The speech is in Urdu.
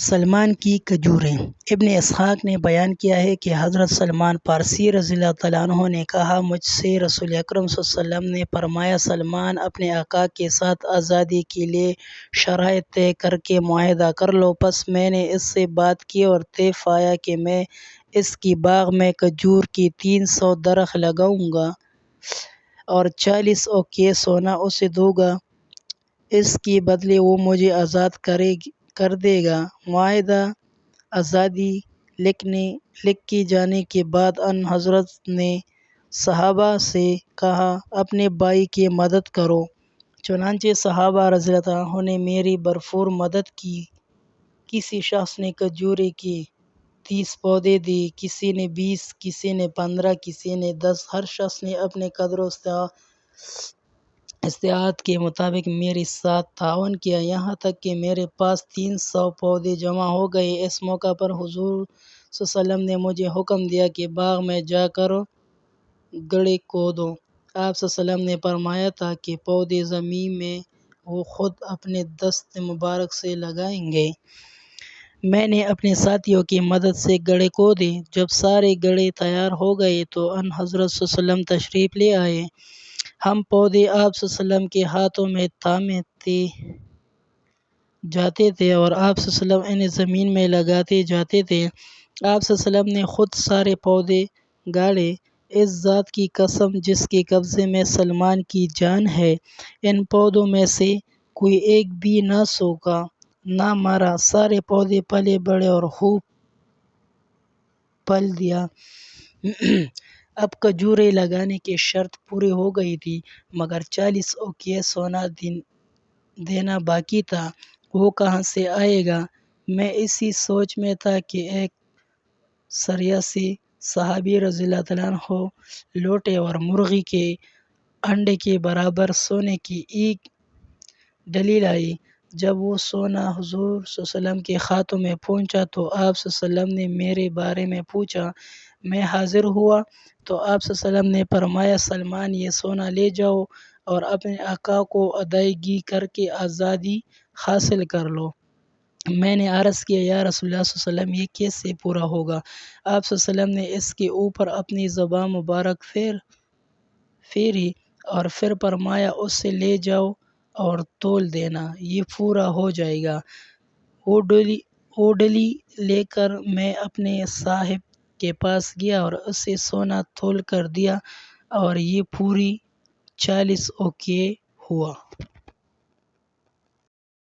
سلمان کی کھجوریں۔ ابن اسحاق نے بیان کیا ہے کہ حضرت سلمان فارسی رضی اللہ تعالیٰ عنہ نے کہا، مجھ سے رسول اکرم صلی اللہ علیہ وسلم نے فرمایا، سلمان اپنے آقا کے ساتھ آزادی کے لیے شرائط طے کر کے معاہدہ کر لو۔ پس میں نے اس سے بات کی اور طے پایا کہ میں اس کے باغ میں کھجور کے 300 درخت لگاؤں گا اور 40 اوقیہ سونا اسے دوں گا، اس کے بدلے وہ مجھے آزاد کر دے گا۔ معاہدہ آزادی لکھ جانے کے بعد ان حضرت نے صحابہ سے کہا، اپنے بھائی کی مدد کرو۔ چنانچہ صحابہ رضی اللہ عنہم نے میری بھرپور مدد کی۔ کسی شخص نے کھجور کے 30 پودے دیے، کسی نے 20، کسی نے 15، کسی نے 10۔ ہر شخص نے اپنے قدر و استطاعت کے مطابق میرے ساتھ تعاون کیا، یہاں تک کہ میرے پاس 300 پودے جمع ہو گئے۔ اس موقع پر حضور صلی اللہ علیہ وسلم نے مجھے حکم دیا کہ باغ میں جا کر گڑھے کھودو۔ آپ صلی اللہ علیہ وسلم نے فرمایا تھا کہ پودے زمین میں وہ خود اپنے دست مبارک سے لگائیں گے۔ میں نے اپنے ساتھیوں کی مدد سے گڑھے کھودے۔ جب سارے گڑھے تیار ہو گئے تو ان حضرت صلی اللہ علیہ وسلم تشریف لے آئے۔ ہم پودے آپ صلی اللہ علیہ وسلم کے ہاتھوں میں تھامتے جاتے تھے اور آپ صلی اللہ علیہ وسلم انہیں زمین میں لگاتے جاتے تھے۔ آپ صلی اللہ علیہ وسلم نے خود سارے پودے گاڑے۔ اس ذات کی قسم جس کے قبضے میں سلمان کی جان ہے، ان پودوں میں سے کوئی ایک بھی نہ سوکھا نہ مرا، سارے پودے پلے بڑھے اور خوب پھل دیا۔ اب کھجوریں لگانے کی شرط پوری ہو گئی تھی، مگر 40 اوقیہ سونا دینا باقی تھا۔ وہ کہاں سے آئے گا؟ میں اسی سوچ میں تھا کہ ایک سریہ سے صحابی رضی اللہ تعالیٰ عنہ لوٹے اور مرغی کے انڈے کے برابر سونے کی ایک ڈلی لائی۔ جب وہ سونا حضور صلی اللہ علیہ وسلم کے ہاتھوں میں پہنچا تو آپ صلی اللہ علیہ وسلم نے میرے بارے میں پوچھا۔ میں حاضر ہوا تو آپ صلی اللہ علیہ وسلم نے فرمایا، سلمان یہ سونا لے جاؤ اور اپنے آقا کو ادائیگی کر کے آزادی حاصل کر لو۔ میں نے عرض کیا، یا رسول اللہ صلی اللہ علیہ وسلم یہ کیسے پورا ہوگا؟ آپ صلی اللہ علیہ وسلم نے اس کے اوپر اپنی زبان مبارک پھیری اور پھر فرمایا، اسے لے جاؤ اور تول دینا، یہ پورا ہو جائے گا۔ وہ ڈلی لے کر میں اپنے صاحب کے پاس گیا اور اسے سونا تول کر دیا اور یہ پوری 40 اوقیہ ہوا۔